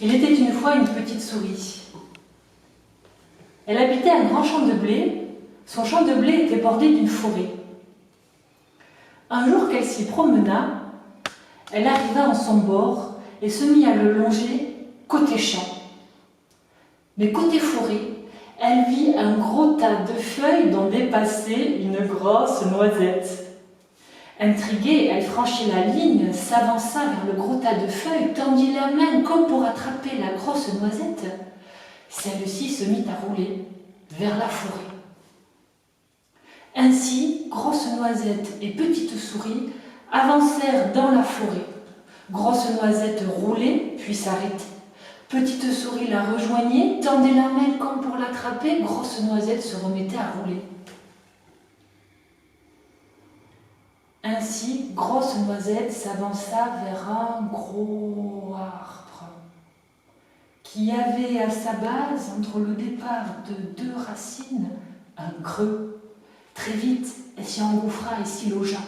Il était une fois une petite souris. Elle habitait un grand champ de blé. Son champ de blé était bordé d'une forêt. Un jour qu'elle s'y promena, elle arriva en son bord et se mit à le longer côté champ. Mais côté forêt, elle vit un gros tas de feuilles dont dépassait une grosse noisette. Intriguée, elle franchit la ligne, s'avança vers le gros tas de feuilles, tendit la main comme pour attraper la grosse noisette. Celle-ci se mit à rouler vers la forêt. Ainsi, Grosse Noisette et Petite Souris avancèrent dans la forêt. Grosse Noisette roulait, puis s'arrêtait. Petite Souris la rejoignait, tendait la main comme pour l'attraper. Grosse Noisette se remettait à rouler. Ainsi, Grosse Noisette s'avança vers un gros arbre qui avait à sa base, entre le départ de deux racines, un creux. Très vite, elle s'y engouffra et s'y logea.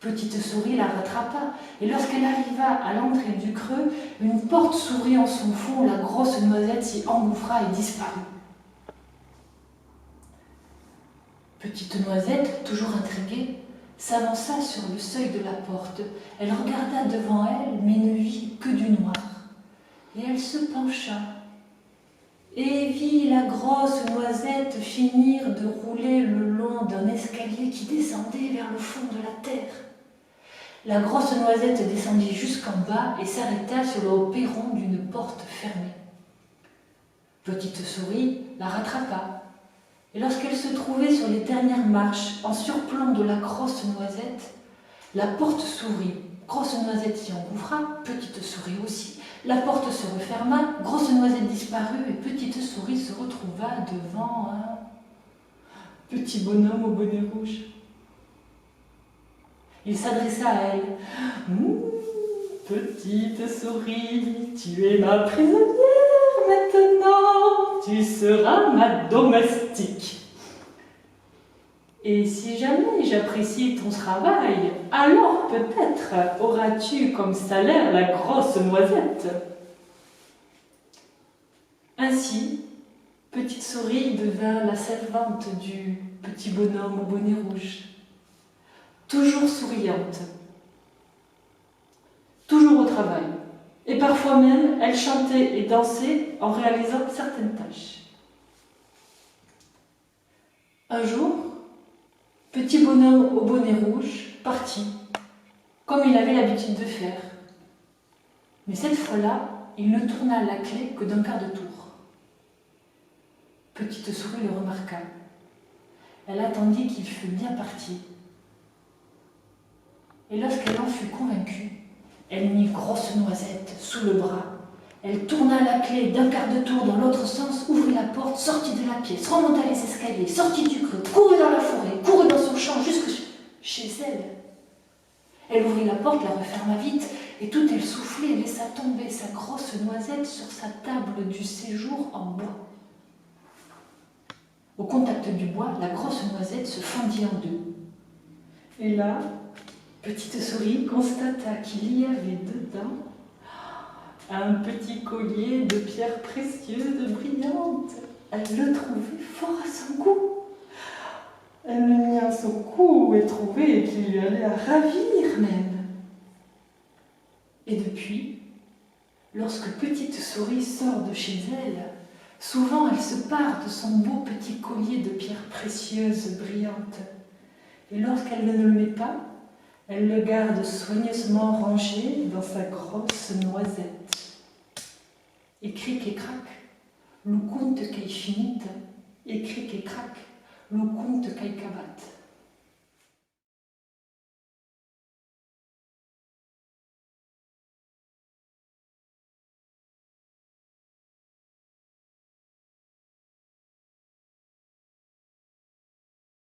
Petite Souris la rattrapa, et lorsqu'elle arriva à l'entrée du creux, une porte s'ouvrit en son fond, la Grosse Noisette s'y engouffra et disparut. Petite Noisette, toujours intriguée, s'avança sur le seuil de la porte. Elle regarda devant elle, mais ne vit que du noir. Et elle se pencha et vit la Grosse Noisette finir de rouler le long d'un escalier qui descendait vers le fond de la terre. La Grosse Noisette descendit jusqu'en bas et s'arrêta sur le perron d'une porte fermée. Petite Souris la rattrapa, et lorsqu'elle se trouvait sur les dernières marches, en surplomb de la Grosse Noisette, la porte s'ouvrit. Grosse Noisette s'y engouffra, Petite Souris aussi. La porte se referma, Grosse Noisette disparut et Petite Souris se retrouva devant un petit bonhomme au bonnet rouge. Il s'adressa à elle. Petite souris, tu es ma prisonnière maintenant, tu seras ma domestique. Et si jamais j'apprécie ton travail, alors peut-être auras-tu comme salaire la Grosse Noisette. Ainsi, Petite Souris devint la servante du petit bonhomme au bonnet rouge, toujours souriante, toujours au travail, et parfois même elle chantait et dansait en réalisant certaines tâches. Un jour, Petit bonhomme au bonnet rouge partit, comme il avait l'habitude de faire. Mais cette fois-là, il ne tourna la clé que d'un quart de tour. Petite Souris le remarqua. Elle attendit qu'il fût bien parti. Et lorsqu'elle en fut convaincue, elle mit Grosse Noisette sous le bras. Elle tourna la clé d'un quart de tour dans l'autre sens, ouvrit la porte, sortit de la pièce, remonta les escaliers, sortit du creux, courut dans la forêt, courut dans son champ jusque chez elle. Elle ouvrit la porte, la referma vite, et tout elle soufflait laissa tomber sa Grosse Noisette sur sa table du séjour en bois. Au contact du bois, la Grosse Noisette se fendit en deux. Et là, Petite Souris constata qu'il y avait dedans un petit collier de pierres précieuses brillantes. Elle le trouvait fort à son goût. Elle le mit à son cou et trouvait qu'il lui allait à ravir même. Et depuis, lorsque Petite Souris sort de chez elle, souvent elle se pare de son beau petit collier de pierres précieuses brillantes. Et lorsqu'elle ne le met pas, elle le garde soigneusement rangé dans sa Grosse Noisette. Et cric et crac, lu kunt qu'ei finit, et cric et crac, lu kunt qu'ei cabat.